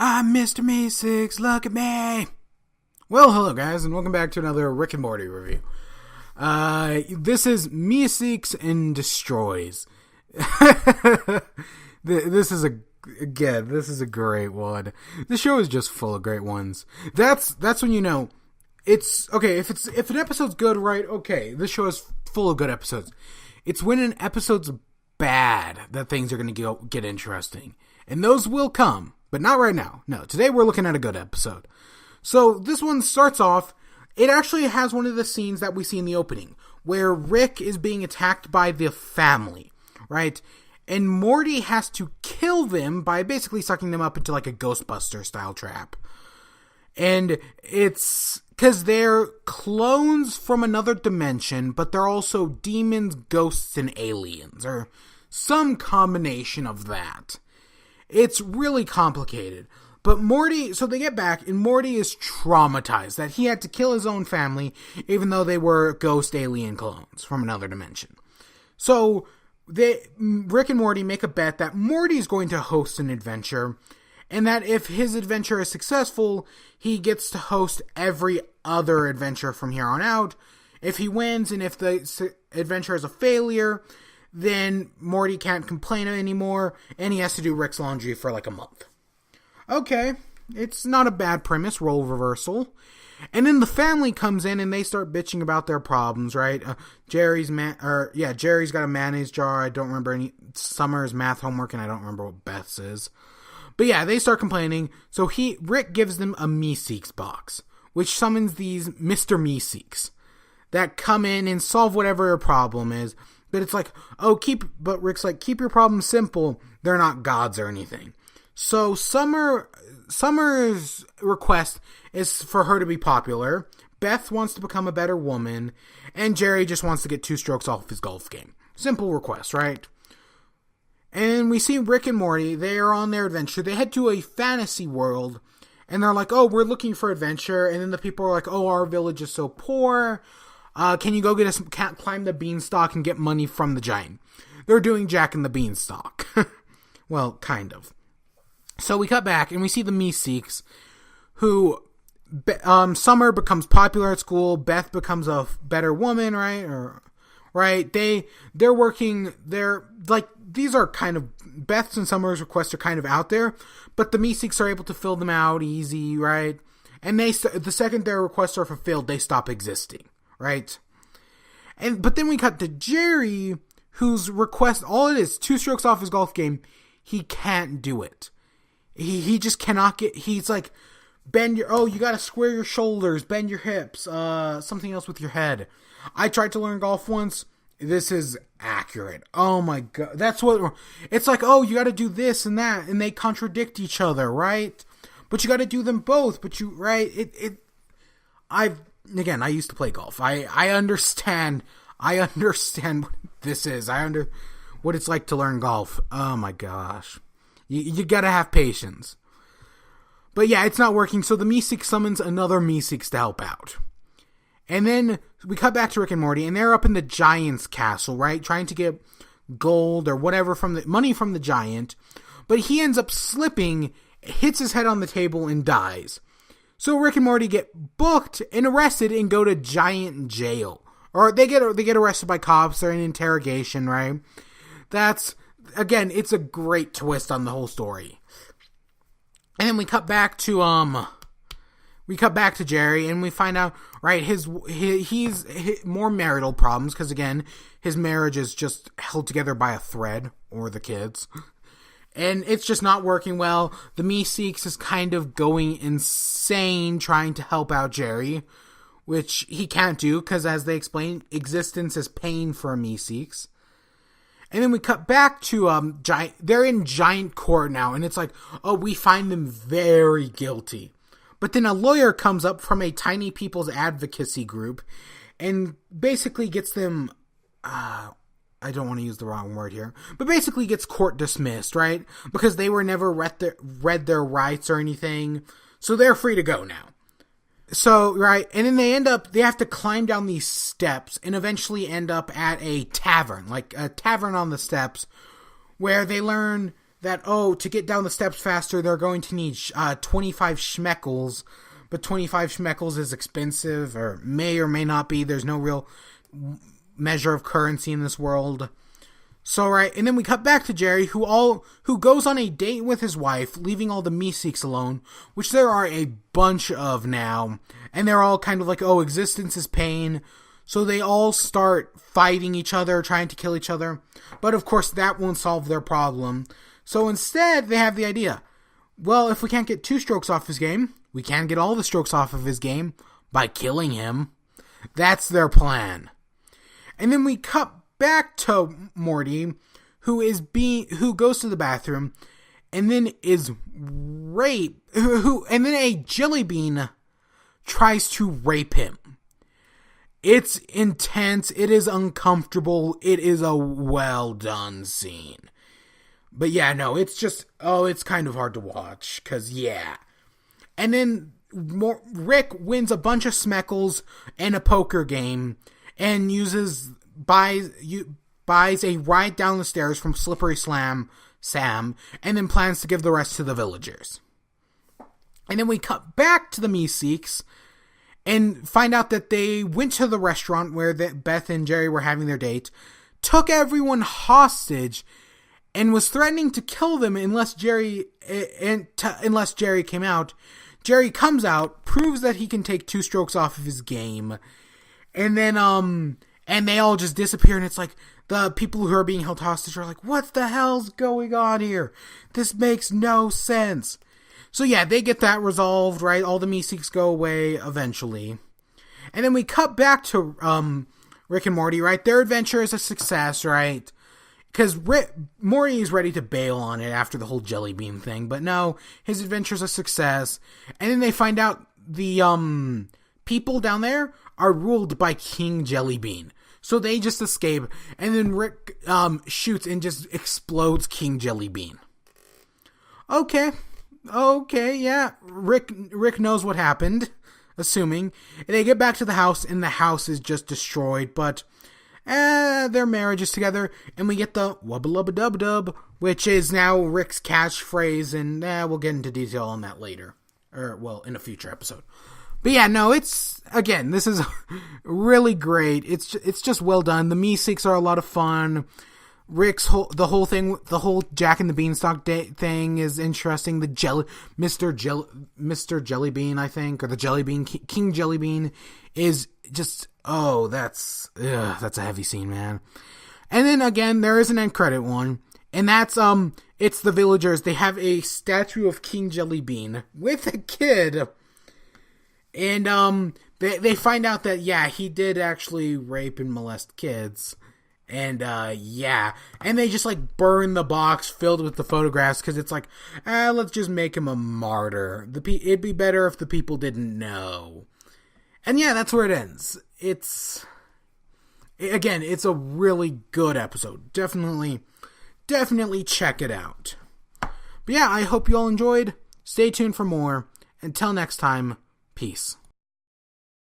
I'm Mr. Meeseeks, look at me! Well, hello guys, and welcome back to another Rick and Morty review. This is Meeseeks and Destroys. This is a great one. The show is just full of great ones. That's when you know it's okay. If an episode's good, right? Okay, this show is full of good episodes. It's when an episode's bad that things are going to get interesting, and those will come, but not right now. No, today we're looking at a good episode. So this one starts off. It actually has one of the scenes that we see in the opening, where Rick is being attacked by the family, right? And Morty has to kill them by basically sucking them up into like a Ghostbuster style trap. And it's because they're clones from another dimension, but they're also demons, ghosts, and aliens, or some combination of that. It's really complicated. But Morty, so they get back, and Morty is traumatized that he had to kill his own family, even though they were ghost alien clones from another dimension. So Rick and Morty make a bet that Morty's going to host an adventure, and that if his adventure is successful, he gets to host every other adventure from here on out. If he wins, and if the adventure is a failure, then Morty can't complain anymore, and he has to do Rick's laundry for like a month. Okay, it's not a bad premise, role reversal. And then the family comes in and they start bitching about their problems, right? Jerry's got a mayonnaise jar. I don't remember any Summer's math homework, and I don't remember what Beth's is. But yeah, they start complaining. So Rick gives them a Meeseeks box, which summons these Mr. Meeseeks that come in and solve whatever their problem is. But it's like, but Rick's like, keep your problem simple. They're not gods or anything. So Summer's request is for her to be popular. Beth wants to become a better woman, and Jerry just wants to get 2 strokes off his golf game. Simple request, right? And we see Rick and Morty. They are on their adventure. They head to a fantasy world, and they're like, oh, we're looking for adventure. And then the people are like, oh, our village is so poor. Can you go get us, climb the beanstalk and get money from the giant? They're doing Jack and the Beanstalk. Well, kind of. So we cut back and we see the Meeseeks, who Summer becomes popular at school. Beth becomes a better woman, right? They're working. They're like, these are kind of Beth's and Summer's requests are kind of out there, but the Meeseeks are able to fill them out easy, right? And the second their requests are fulfilled, they stop existing, right? But then we cut to Jerry, whose request, all it is, 2 strokes off his golf game. He can't do it. He just cannot get, he's like, you gotta square your shoulders, bend your hips, something else with your head. I tried to learn golf once. This is accurate. Oh my god. That's what, it's like, oh, you gotta do this and that, and they contradict each other, right? But you gotta do them both, right? I used to play golf. I understand what this is. What it's like to learn golf. Oh my gosh. You gotta have patience. But yeah, it's not working, so the Meeseeks summons another Meeseeks to help out. And then we cut back to Rick and Morty, and they're up in the giant's castle, right? Trying to get gold or whatever money from the giant. But he ends up slipping, hits his head on the table, and dies. So Rick and Morty get booked and arrested and go to giant jail. Or they get arrested by cops. They're in interrogation, right? Again, it's a great twist on the whole story. And then we cut back to Jerry, and we find out, right, he's more marital problems, because again, his marriage is just held together by a thread, or the kids. And it's just not working well. The Meeseeks is kind of going insane trying to help out Jerry, which he can't do, because as they explain, existence is pain for a Meeseeks. And then we cut back to they're in giant court now, and it's like, oh, we find them very guilty. But then a lawyer comes up from a tiny people's advocacy group and basically gets them, I don't want to use the wrong word here, but basically gets court dismissed, right? Because they were never read their rights or anything, so they're free to go now. So, right, and then they have to climb down these steps and eventually end up at a tavern, like a tavern on the steps, where they learn that, to get down the steps faster, they're going to need 25 schmeckles. But 25 schmeckles is expensive, or may not be. There's no real measure of currency in this world. So, right, and then we cut back to Jerry, who goes on a date with his wife, leaving all the Meeseeks alone, which there are a bunch of now. And they're all kind of like, existence is pain. So they all start fighting each other, trying to kill each other. But of course, that won't solve their problem. So instead, they have the idea, well, if we can't get 2 strokes off his game, we can get all the strokes off of his game by killing him. That's their plan. And then we cut back to Morty, who goes to the bathroom and then is raped, and then a jelly bean tries to rape him. It's intense, it is uncomfortable, it is a well done scene. But yeah, no, it's just, it's kind of hard to watch, cause yeah. And then Rick wins a bunch of Smeckles and a poker game, and buys a ride down the stairs from Slippery Sam, and then plans to give the rest to the villagers. And then we cut back to the Meeseeks, and find out that they went to the restaurant where Beth and Jerry were having their date, took everyone hostage, and was threatening to kill them unless Jerry came out. Jerry comes out, proves that he can take 2 strokes off of his game, and then and they all just disappear, and it's like the people who are being held hostage are like, what the hell's going on here? This makes no sense. So yeah, they get that resolved, right? All the Meeseeks go away eventually. And then we cut back to Rick and Morty, right? Their adventure is a success, right? Because Morty is ready to bail on it after the whole jelly bean thing. But no, his adventure is a success. And then they find out the people down there are ruled by King Jellybean. So they just escape. And then Rick shoots and just explodes King Jellybean. Okay, yeah. Rick knows what happened, assuming. And they get back to the house, and the house is just destroyed, but their marriage is together, and we get the wubba-lubba-dub-dub, which is now Rick's catchphrase, and we'll get into detail on that later. In a future episode. But yeah, no, this is really great. It's just well done. The Meeseeks are a lot of fun. Rick's the whole Jack and the Beanstalk thing is interesting. The Mr. Jellybean, I think, or the Jellybean, King Jellybean is just, that's a heavy scene, man. And then again, there is an end credit one, and that's, it's the villagers. They have a statue of King Jellybean with a kid, and, they find out that, yeah, he did actually rape and molest kids. And, and they just, like, burn the box filled with the photographs, because it's like, let's just make him a martyr. It'd be better if the people didn't know. And yeah, that's where it ends. It's a really good episode. Definitely check it out. But yeah, I hope you all enjoyed. Stay tuned for more. Until next time, peace.